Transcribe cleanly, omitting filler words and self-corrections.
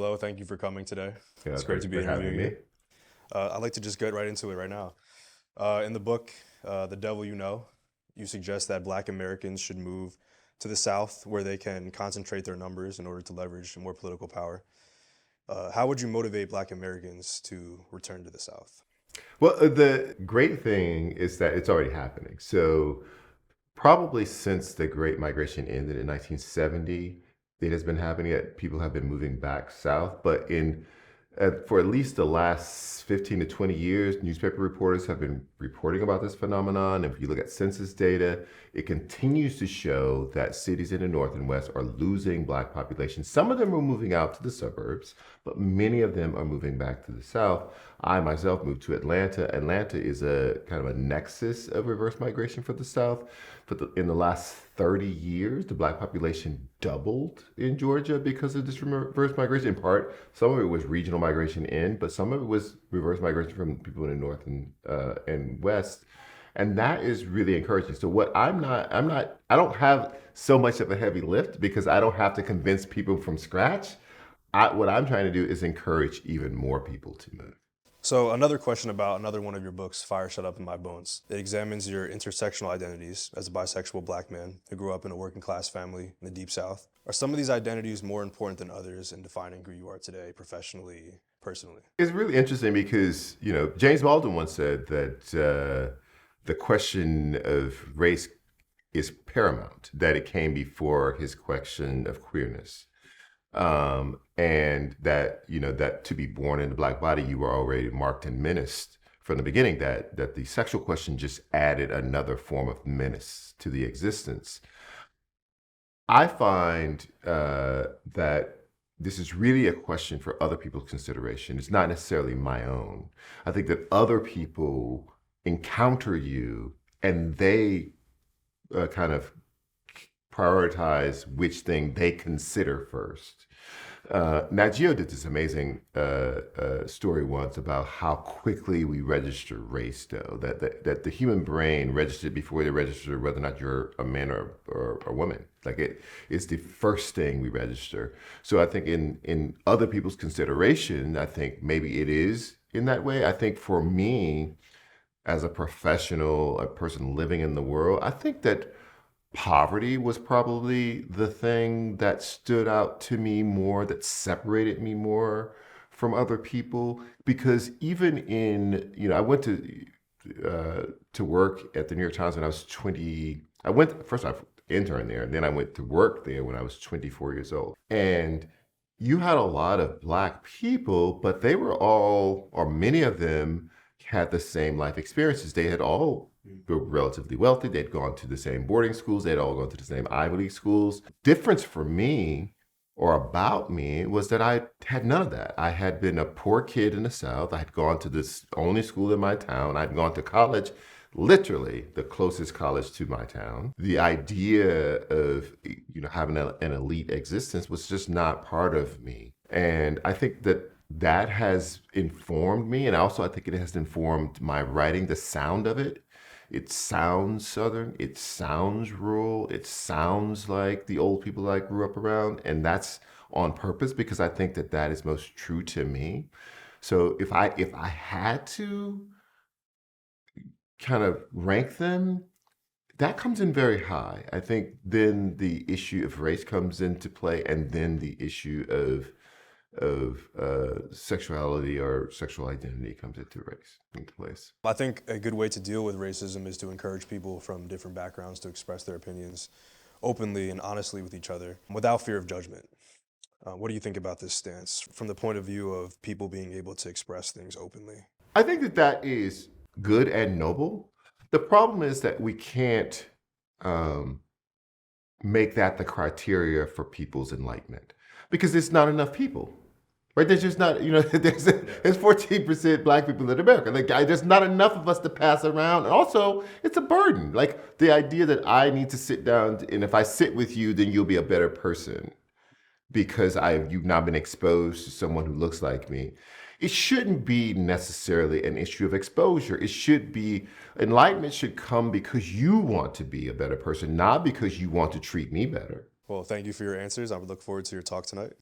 Flo, thank you for coming today. Yeah, It's great to thanks be for having interviewing me. you. I'd like to just get right into it right now. In the book, The Devil You Know, you suggest that Black Americans should move to the South where they can concentrate their numbers in order to leverage more political power. How would you motivate Black Americans to return to the South? Well, the great thing is that it's already happening. So, probably since the Great Migration ended in 1970, it has been happening that people have been moving back south. But for at least the last 15 to 20 years, newspaper reporters have been reporting about this phenomenon. If you look at census data, it continues to show that cities in the North and West are losing Black populations. Some of them are moving out to the suburbs, but many of them are moving back to the South. I myself moved to Atlanta. Atlanta is a kind of a nexus of reverse migration for the South. In the last 30 years, the Black population doubled in Georgia because of this reverse migration. In part, some of it was regional migration in, but some of it was reverse migration from people in the North and West. And that is really encouraging. So I don't have so much of a heavy lift because I don't have to convince people from scratch. What I'm trying to do is encourage even more people to move. So another question about another one of your books, Fire Shut Up in My Bones. It examines your intersectional identities as a bisexual Black man who grew up in a working class family in the Deep South. Are some of these identities more important than others in defining who you are today, professionally, personally? It's really interesting because, James Baldwin once said that the question of race is paramount, that it came before his question of queerness. And that to be born in the Black body, you were already marked and menaced from the beginning, that the sexual question just added another form of menace to the existence. I find that this is really a question for other people's consideration. It's not necessarily my own. I think that other people encounter you and they kind of prioritize which thing they consider first. Nat Geo did this amazing story once about how quickly we register race, though, that the human brain registered before they register whether or not you're a man or a woman. Like it's the first thing we register. So I think in other people's consideration, I think maybe it is in that way. I think for me, as a professional, a person living in the world, I think that poverty was probably the thing that stood out to me more, that separated me more from other people. Because even I went to work at the New York Times when I was 20. I went first off intern there, and then I went to work there when I was 24 years old. And you had a lot of Black people, but they were all, or many of them, had the same life experiences. They had all were relatively wealthy. They'd gone to the same boarding schools. They'd all gone to the same Ivy League schools. Difference for me, or about me, was that I had none of that. I had been a poor kid in the South. I had gone to this only school in my town. I'd gone to college, literally the closest college to my town. The idea of having an elite existence was just not part of me. And I think that has informed me, and also I think it has informed my writing, the sound of it. It sounds Southern, it sounds rural, it sounds like the old people I grew up around, and that's on purpose because I think that is most true to me. So if I had to kind of rank them, that comes in very high. I think then the issue of race comes into play, and then the issue of sexuality or sexual identity comes into place. I think a good way to deal with racism is to encourage people from different backgrounds to express their opinions openly and honestly with each other without fear of judgment. What do you think about this stance from the point of view of people being able to express things openly? I think that is good and noble. The problem is that we can't make that the criteria for people's enlightenment because there's not enough people. Right, there's just not, there's 14% Black people in America. Like, there's not enough of us to pass around. And also, it's a burden. Like the idea that I need to sit down, and if I sit with you, then you'll be a better person because you've now been exposed to someone who looks like me. It shouldn't be necessarily an issue of exposure. Enlightenment should come because you want to be a better person, not because you want to treat me better. Well, thank you for your answers. I would look forward to your talk tonight.